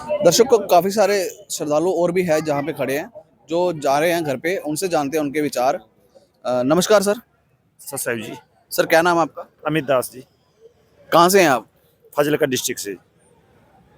दर्शकों काफ़ी सारे श्रद्धालु और भी हैं जहाँ पे खड़े हैं जो जा रहे हैं घर पे, उनसे जानते हैं उनके विचार। नमस्कार सर। सर साहिब जी। सर क्या नाम है आपका? अमित दास जी। कहाँ से हैं आप? फाजिलका डिस्ट्रिक्ट से।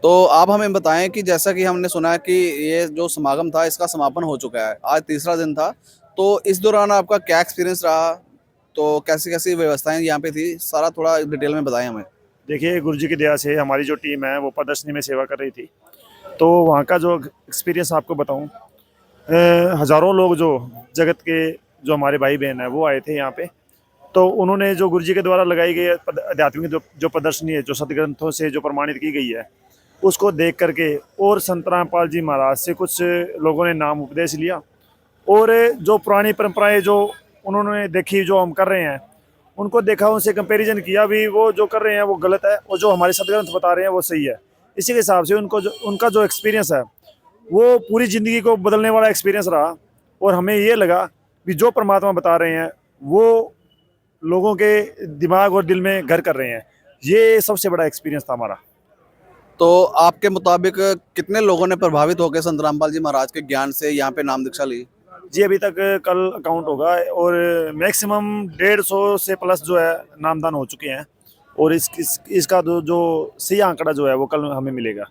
तो आप हमें बताएं कि जैसा कि हमने सुना है कि ये जो समागम था इसका समापन हो चुका है, आज तीसरा दिन था। तो इस दौरान आपका क्या एक्सपीरियंस रहा? तो कैसी कैसी व्यवस्थाएं यहाँ पे थी, सारा थोड़ा डिटेल में बताएं हमें। देखिए, गुरु जी की दया से हमारी जो टीम है वो प्रदर्शनी में सेवा कर रही थी। तो वहाँ का जो एक्सपीरियंस आपको बताऊँ, हज़ारों लोग जो जगत के जो हमारे भाई बहन हैं वो आए थे यहाँ पे। तो उन्होंने जो गुरु जी के द्वारा लगाई गई आध्यात्मिक जो प्रदर्शनी है, जो सदग्रंथों से जो प्रमाणित की गई है, उसको देख करके और संत रामपाल जी महाराज से कुछ लोगों ने नाम उपदेश लिया। और जो पुरानी परंपराएं जो उन्होंने देखी, जो हम कर रहे हैं, उनको देखा, उनसे कंपैरिजन किया भी, वो जो कर रहे हैं वो गलत है और जो हमारे सदग्रंथ बता रहे हैं वो सही है। इसी के हिसाब से उनका जो एक्सपीरियंस है वो पूरी ज़िंदगी को बदलने वाला एक्सपीरियंस रहा। और हमें ये लगा कि जो परमात्मा बता रहे हैं वो लोगों के दिमाग और दिल में घर कर रहे हैं। ये सबसे बड़ा एक्सपीरियंस था हमारा। तो आपके मुताबिक कितने लोगों ने प्रभावित होकर संत रामपाल जी महाराज के ज्ञान से यहाँ पे नाम दीक्षा ली? जी, अभी तक कल अकाउंट होगा और मैक्सिमम 150 से प्लस जो है नामदान हो चुके हैं। और इसका जो सही आंकड़ा जो है वो कल हमें मिलेगा।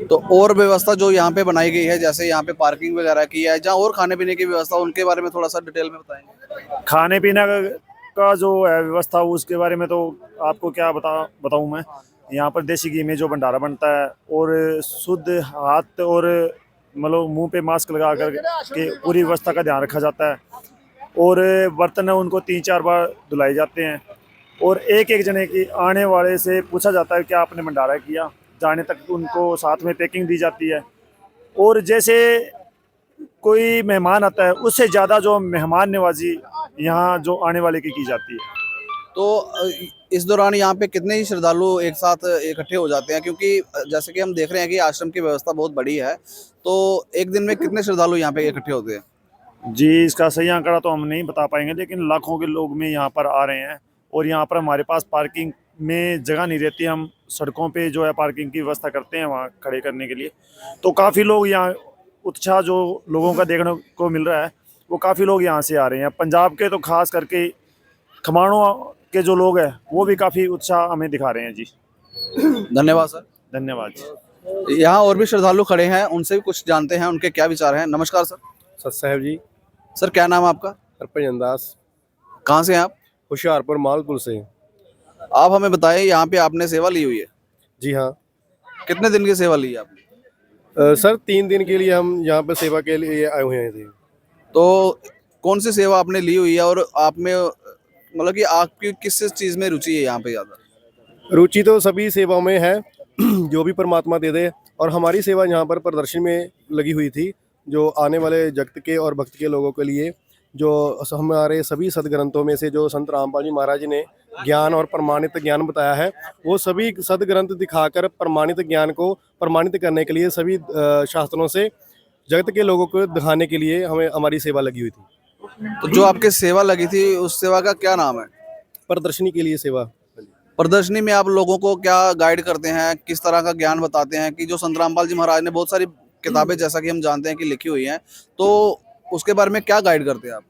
तो और व्यवस्था जो यहाँ पे बनाई गई है, जैसे यहाँ पे पार्किंग वगैरह की है, जहाँ और खाने पीने की व्यवस्था, उनके बारे में थोड़ा सा डिटेल में बताएंगे। खाने पीने का जो है व्यवस्था, उसके बारे में तो आपको क्या बताऊँ मैं। यहाँ पर देसी घी में जो भंडारा बनता है और शुद्ध हाथ और मतलब मुंह पे मास्क लगा कर के पूरी व्यवस्था का ध्यान रखा जाता है। और बर्तन है उनको 3-4 बार धुलाए जाते हैं। और एक एक जने की आने वाले से पूछा जाता है कि आपने भंडारा किया, जाने तक उनको साथ में पैकिंग दी जाती है। और जैसे कोई मेहमान आता है उससे ज़्यादा जो मेहमान नवाजी यहाँ जो आने वाले की जाती है। तो इस दौरान यहाँ पे कितने ही श्रद्धालु एक साथ इकट्ठे हो जाते हैं, क्योंकि जैसे कि हम देख रहे हैं कि आश्रम की व्यवस्था बहुत बड़ी है। तो एक दिन में कितने श्रद्धालु यहाँ पे इकट्ठे होते हैं? जी, इसका सही आंकड़ा तो हम नहीं बता पाएंगे, लेकिन लाखों के लोग में यहाँ पर आ रहे हैं। और यहाँ पर हमारे पास पार्किंग में जगह नहीं रहती, हम सड़कों पे जो है पार्किंग की व्यवस्था करते हैं वहाँ खड़े करने के लिए। तो काफ़ी लोग यहाँ, उत्साह जो लोगों का देखने को मिल रहा है, वो काफ़ी लोग यहाँ से आ रहे हैं। पंजाब के तो खास करके खमाणों के जो लोग हैं वो भी काफ़ी उत्साह हमें दिखा रहे हैं जी। धन्यवाद सर। धन्यवाद जी। यहाँ और भी श्रद्धालु खड़े हैं, उनसे भी कुछ जानते हैं उनके क्या विचार हैं। नमस्कार सर। सत साहब जी। सर क्या नाम है आपका? हरभजन दास। कहाँ से हैं आप? हुशियारपुर मालपुर से। आप हमें बताएं, यहाँ पे आपने सेवा ली हुई है, जी हाँ। कितने दिन की सेवा ली है आपने? सर 3 दिन के लिए हम यहाँ पर सेवा के लिए आए हुए थे। तो कौन सी सेवा आपने ली हुई है और आप में मतलब कि आपकी किस चीज़ में रुचि है यहाँ पे ज़्यादा? रुचि तो सभी सेवाओं में है जो भी परमात्मा दे दे। और हमारी सेवा यहाँ पर प्रदर्शनी में लगी हुई थी, जो आने वाले जगत के और भक्त के लोगों के लिए, जो हमारे सभी सदग्रंथों में से जो संत रामपाल जी महाराज ने ज्ञान और प्रमाणित ज्ञान बताया है, वो सभी सदग्रंथ दिखाकर प्रमाणित ज्ञान को प्रमाणित करने के लिए सभी शास्त्रों से जगत के लोगों को दिखाने के लिए हमें हमारी सेवा लगी हुई थी। तो जो आपकी सेवा लगी थी उस सेवा का क्या नाम है? प्रदर्शनी के लिए सेवा। प्रदर्शनी में आप लोगों को क्या गाइड करते हैं, किस तरह का ज्ञान बताते हैं? कि जो संत रामपाल जी महाराज ने बहुत सारी किताबें जैसा कि हम जानते हैं कि लिखी हुई हैं, तो उसके बारे में क्या गाइड करते हैं आप?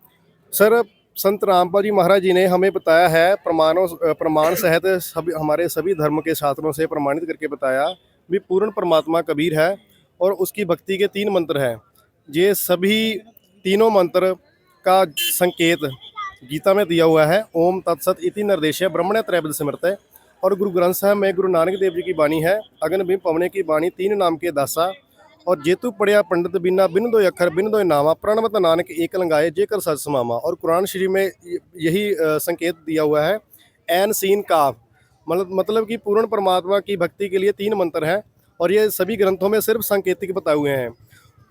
सर, संत रामपाल जी महाराज जी ने हमें बताया है, प्रमाण सहित सभी हमारे सभी धर्म के शास्त्रों से प्रमाणित करके बताया भी पूर्ण परमात्मा कबीर है और उसकी भक्ति के 3 मंत्र हैं। ये सभी तीनों मंत्र का संकेत गीता में दिया हुआ है। ओम तत्सत इति निर्देश है ब्रह्मण्य त्रैपद स्मृत। और गुरु ग्रंथ साहब में गुरु नानक देव जी की वाणी है, अगन बिन पवने की वाणी 3 नाम के दासा। और जेतु पढ़िया पंडित बिना बिन दो अखर बिन दो नामा प्रणवत नानक एक लंगाए जेकर सच समामा। और कुरान शरीफ में यही संकेत दिया हुआ है, एन सीन काफ, मतलब कि पूर्ण परमात्मा की भक्ति के लिए 3 मंत्र हैं। और ये सभी ग्रंथों में सिर्फ सांकेतिक बताए हुए हैं।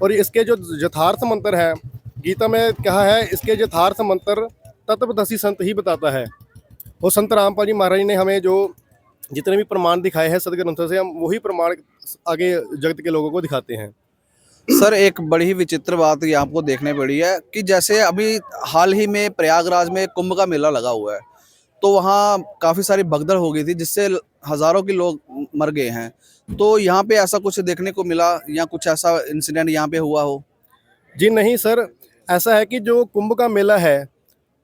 और इसके जो यथार्थ मंत्र है, गीता में कहा है इसके यथार्थ मंत्र तत्वदर्शी संत ही बताता है। और संत रामपाल जी महाराज ने हमें जो जितने भी प्रमाण दिखाए हैं सदग्रंथों से, हम वही प्रमाण आगे जगत के लोगों को दिखाते हैं। सर एक बड़ी ही विचित्र बात ये आपको देखने पड़ी है कि जैसे अभी हाल ही में प्रयागराज में कुंभ का मेला लगा हुआ है, तो वहाँ काफ़ी सारी भगदड़ हो गई थी जिससे हज़ारों के लोग मर गए हैं। तो यहाँ पे ऐसा कुछ देखने को मिला या कुछ ऐसा इंसिडेंट यहाँ पे हुआ हो? जी नहीं सर, ऐसा है कि जो कुंभ का मेला है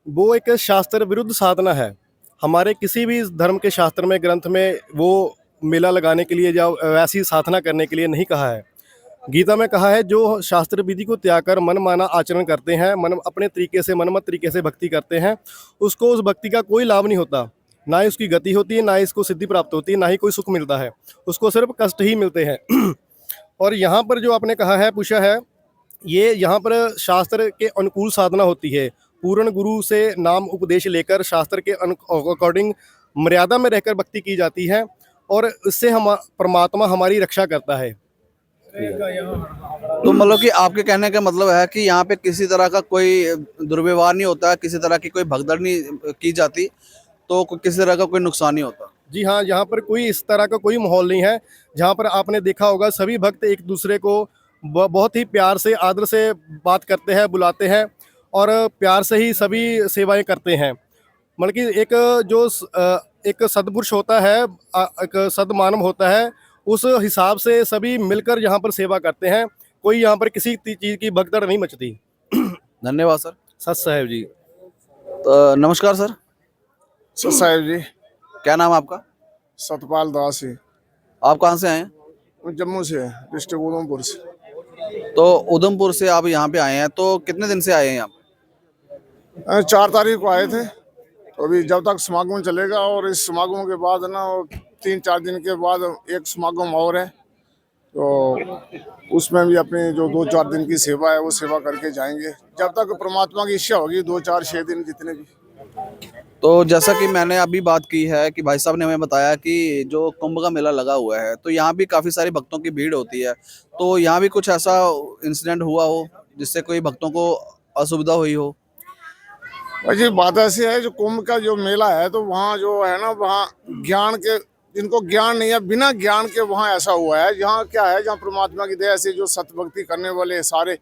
वो एक शास्त्र विरुद्ध साधना है। हमारे किसी भी धर्म के शास्त्र में, ग्रंथ में वो मेला लगाने के लिए या वैसी साधना करने के लिए नहीं कहा है। गीता में कहा है जो शास्त्र विधि को त्याग कर मन माना आचरण करते हैं, मन अपने तरीके से, मनमत तरीके से भक्ति करते हैं, उसको उस भक्ति का कोई लाभ नहीं होता, ना ही उसकी गति होती है, ना ही इसको सिद्धि प्राप्त होती है, ना ही कोई सुख मिलता है, उसको सिर्फ कष्ट ही मिलते हैं। और यहाँ पर जो आपने कहा है, पूछा है, ये यहाँ पर शास्त्र के अनुकूल साधना होती है। पूर्ण गुरु से नाम उपदेश लेकर शास्त्र के अकॉर्डिंग मर्यादा में रहकर भक्ति की जाती है और इससे हम परमात्मा हमारी रक्षा करता है। तो मतलब कि आपके कहने का मतलब है कि यहाँ पे किसी तरह का कोई दुर्व्यवहार नहीं होता, किसी तरह की कोई भगदड़ नहीं की जाती, तो किसी तरह का कोई नुकसान नहीं होता। जी हाँ, यहाँ पर कोई इस तरह का कोई माहौल नहीं है। जहाँ पर आपने देखा होगा सभी भक्त एक दूसरे को बहुत ही प्यार से, आदर से बात करते हैं, बुलाते हैं और प्यार से ही सभी सेवाएं करते हैं। मतलब कि एक सद्पुरुष होता है, एक सद्मानव होता है, उस हिसाब से सभी मिलकर यहाँ पर सेवा करते हैं। कोई यहाँ पर किसी चीज़ की भगदड़ नहीं मचती। धन्यवाद सर। सत साहेब जी। तो नमस्कार सर, सत साहेब जी। क्या नाम है आपका? सतपाल दास है। आप कहाँ से आए हैं? जम्मू से है, डिस्ट्रिक्ट उधमपुर से। तो उधमपुर से आप यहाँ पे आए हैं, तो कितने दिन से आए हैं यहाँ पे? 4 तारीख को आए थे, तो अभी जब तक समागम चलेगा और इस समागम के बाद ना 3-4 दिन के बाद एक समागम और है, तो उसमें भी अपनी जो 2-4 दिन की सेवा है वो सेवा करके जाएंगे जब तक परमात्मा की इच्छा होगी, 2-4-6 दिन जितने भी। तो जैसा कि मैंने अभी बात की है कि भाई साहब ने हमें बताया कि जो कुंभ का मेला लगा हुआ है तो यहाँ भी काफ़ी सारे भक्तों की भीड़ होती है, तो यहाँ भी कुछ ऐसा इंसिडेंट हुआ हो जिससे कोई भक्तों को असुविधा हुई हो? जी बात ऐसी है, जो कुंभ का जो मेला है तो वहाँ जो है ना, वहाँ ज्ञान के, जिनको ज्ञान नहीं है, बिना ज्ञान के वहाँ ऐसा हुआ है। जहाँ क्या है, जहाँ परमात्मा की दया से जो सत भक्ति करने वाले सारे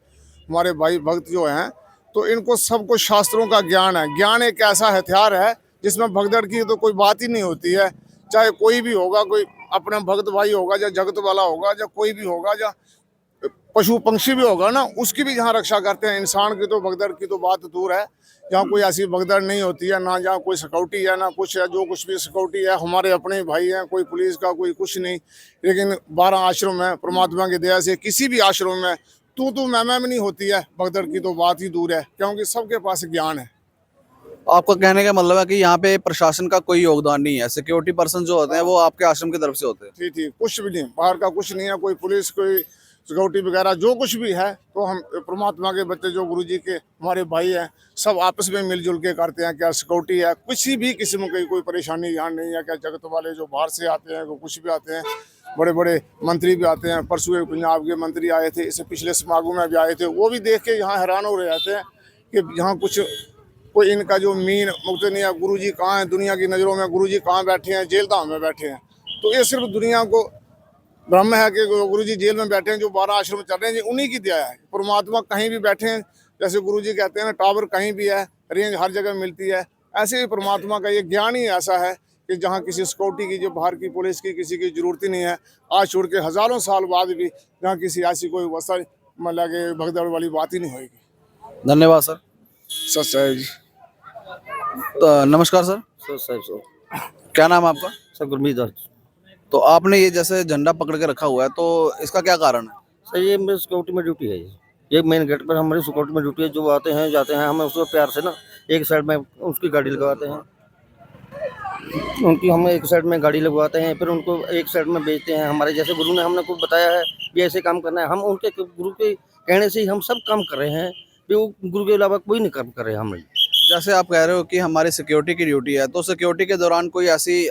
हमारे भाई भक्त जो हैं, तो इनको सबको शास्त्रों का ज्ञान है। ज्ञान एक ऐसा हथियार है जिसमें भगदड़ की तो कोई बात ही नहीं होती है। चाहे कोई भी होगा, कोई अपना भक्त भाई होगा, या जगत वाला होगा, या कोई भी होगा, या पशु पंक्षी भी होगा ना, उसकी भी जहाँ रक्षा करते हैं। इंसान की तो भगदड़ की तो बात दूर है, जहाँ कोई ऐसी भगदड़ नहीं होती है, ना जहाँ कोई सिक्योरिटी है, ना कुछ है। जो कुछ भी सिक्योरिटी है हमारे अपने भाई हैं, कोई पुलिस का, कोई कुछ नहीं। लेकिन 12 आश्रम है, परमात्मा की दया से किसी भी आश्रम में तू मैं नहीं होती है। भगदड़ की तो बात ही दूर है, क्योंकि सबके पास ज्ञान है। आपका कहने का मतलब है कि यहाँ पे प्रशासन का कोई योगदान नहीं है, सिक्योरिटी पर्सन जो होते हैं वो आपके आश्रम की तरफ से होते हैं? ठीक, कुछ भी नहीं, बाहर का कुछ नहीं है। कोई पुलिस, कोई सिक्योरिटी वगैरह जो कुछ भी है, तो हम परमात्मा के बच्चे जो गुरुजी के हमारे भाई हैं, सब आपस में मिलजुल के करते हैं। क्या सिक्योरिटी है, किसी भी किस्म की कोई परेशानी यहाँ नहीं है। क्या जगत वाले जो बाहर से आते हैं, वो कुछ भी आते हैं, बड़े बड़े मंत्री भी आते हैं। परसों एक पंजाब के मंत्री आए थे, इससे पिछले समागम में भी आए थे। वो भी देख के यहाँ हैरान हो रहे जाते हैं कि यहाँ कुछ कोई इनका जो मीन मुक्त नहीं है। गुरुजी कहाँ हैं दुनिया की नज़रों में? गुरुजी कहाँ बैठे हैं? जेल धाम में बैठे हैं। तो ये सिर्फ दुनिया को भ्रम है कि गुरुजी जेल में बैठे हैं। जो 12 आश्रम चल रहे हैं, जी उन्हीं की दया है। परमात्मा कहीं भी बैठे हैं, जैसे गुरुजी कहते हैं ना, टावर कहीं भी है, रेंज हर जगह मिलती है। ऐसे ही परमात्मा का ये ज्ञान ही ऐसा है कि जहाँ किसी सिक्योरिटी की, जो बाहर की पुलिस की, किसी की जरूरत ही नहीं है। आज छोड़ के हज़ारों साल बाद भी जहाँ किसी ऐसी कोई वसा मतलब कि भगदड़ वाली बात ही नहीं होगी। धन्यवाद सर। सच है जी। तो नमस्कार सर, सर क्या नाम है आपका? सर गुरमीत दास। तो आपने ये जैसे झंडा पकड़ के रखा हुआ है, तो इसका क्या कारण है? सर ये मेरी सिक्योरिटी में ड्यूटी है। ये मेन गेट पर हमारी सिक्योरिटी में ड्यूटी है। जो आते हैं जाते हैं, हमें उसको प्यार से ना एक साइड में उसकी गाड़ी लगवाते हैं, उनकी हम एक साइड में गाड़ी लगवाते हैं, फिर उनको एक साइड में भेजते हैं। हमारे जैसे गुरु ने हमने को बताया है कि ऐसे काम करना है, हम उनके गुरु के कहने से ही हम सब काम कर रहे हैं। वो गुरु के अलावा कोई नहीं काम कर रहे हैं हम। जैसे आप कह रहे हो कि हमारी सिक्योरिटी की ड्यूटी है, तो सिक्योरिटी के दौरान कोई ऐसी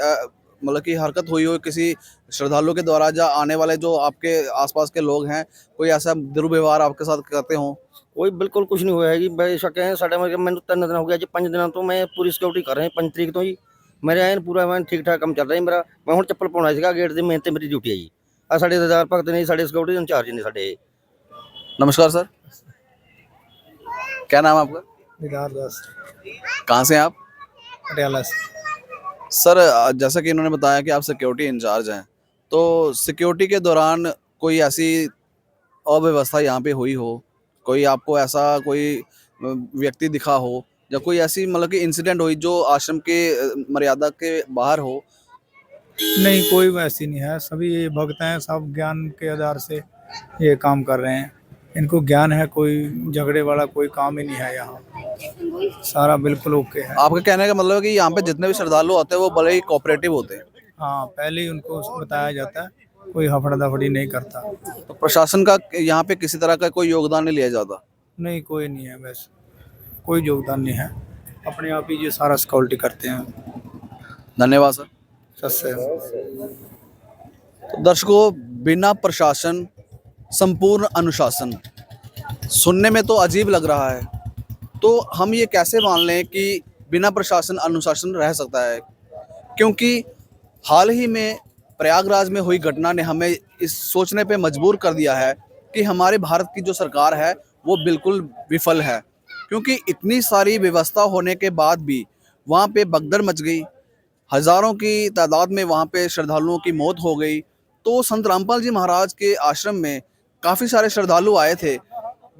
मतलब कि हरकत हुई हो किसी श्रद्धालु के द्वारा, या आने वाले जो आपके आसपास के लोग हैं, कोई ऐसा दुर्व्यवहार आपके साथ करते हों? कोई बिल्कुल कुछ नहीं हुआ है जी। बेशक है साढ़े मैंने 3 दिन हो गया जी, 5 दिन तो मैं पूरी सिक्योरिटी कर रहे हैं। 5 तरीक तो जी मेरे आए पूरा मैं ठीक ठाक काम चल रहा है मेरा। मैं हूँ चप्पल पाना सीगा गेट से, मेहनत मेरी ड्यूटी है जी। साढ़े 1000 भगत ने, साढ़े सिक्योरिटी इंचार्ज ने साढ़े। नमस्कार सर, क्या नाम है आपका? दीदार दास, कहाँ से हैं आप? पटियाला से। सर जैसा कि इन्होंने बताया कि आप सिक्योरिटी इंचार्ज हैं, तो सिक्योरिटी के दौरान कोई ऐसी अव्यवस्था यहाँ पे हुई हो, कोई आपको ऐसा कोई व्यक्ति दिखा हो, या कोई ऐसी मतलब कि इंसिडेंट हुई जो आश्रम के मर्यादा के बाहर हो? नहीं, कोई वैसी नहीं है। सभी ये भक्त हैं, सब ज्ञान के आधार से ये काम कर रहे हैं। इनको ज्ञान है, कोई झगड़े वाला कोई काम ही नहीं है यहाँ। सारा बिल्कुल ओके है। आपका कहने का मतलब है कि यहाँ पे जितने भी श्रद्धालु होते हैं वो बड़े ही कोऑपरेटिव होते हैं। हाँ, पहले ही उनको बताया जाता है, कोई हफड़ा दफड़ी नहीं करता। तो प्रशासन का यहाँ पे किसी तरह का कोई योगदान नहीं लिया जाता? नहीं, कोई नहीं है, वैसे कोई योगदान नहीं है। अपने आप ही ये सारा सिक्योरिटी करते हैं। धन्यवाद सर। सस्ते तो दर्शकों, बिना प्रशासन संपूर्ण अनुशासन, सुनने में तो अजीब लग रहा है, तो हम ये कैसे मान लें कि बिना प्रशासन अनुशासन रह सकता है? क्योंकि हाल ही में प्रयागराज में हुई घटना ने हमें इस सोचने पे मजबूर कर दिया है कि हमारे भारत की जो सरकार है वो बिल्कुल विफल है। क्योंकि इतनी सारी व्यवस्था होने के बाद भी वहाँ पे भगदड़ मच गई, हज़ारों की तादाद में वहाँ पे श्रद्धालुओं की मौत हो गई। तो संत रामपाल जी महाराज के आश्रम में काफ़ी सारे श्रद्धालु आए थे,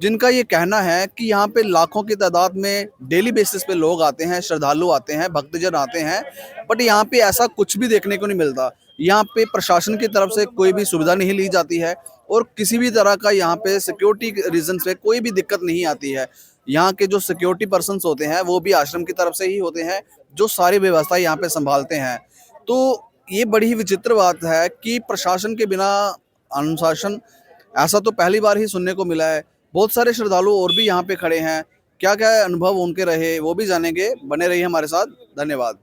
जिनका ये कहना है कि यहाँ पे लाखों की तादाद में डेली बेसिस पे लोग आते हैं, श्रद्धालु आते हैं, भक्तजन आते हैं, बट यहाँ पे ऐसा कुछ भी देखने को नहीं मिलता। यहाँ पे प्रशासन की तरफ से कोई भी सुविधा नहीं ली जाती है और किसी भी तरह का यहाँ पे सिक्योरिटी रीजन से कोई भी दिक्कत नहीं आती है। यहाँ के जो सिक्योरिटी पर्सन्स होते हैं वो भी आश्रम की तरफ से ही होते हैं, जो सारी व्यवस्था यहाँ पे संभालते हैं। तो ये बड़ी ही विचित्र बात है कि प्रशासन के बिना अनुशासन, ऐसा तो पहली बार ही सुनने को मिला है। बहुत सारे श्रद्धालु और भी यहाँ पे खड़े हैं, क्या क्या अनुभव उनके रहे वो भी जानेंगे। बने रहिए हमारे साथ। धन्यवाद।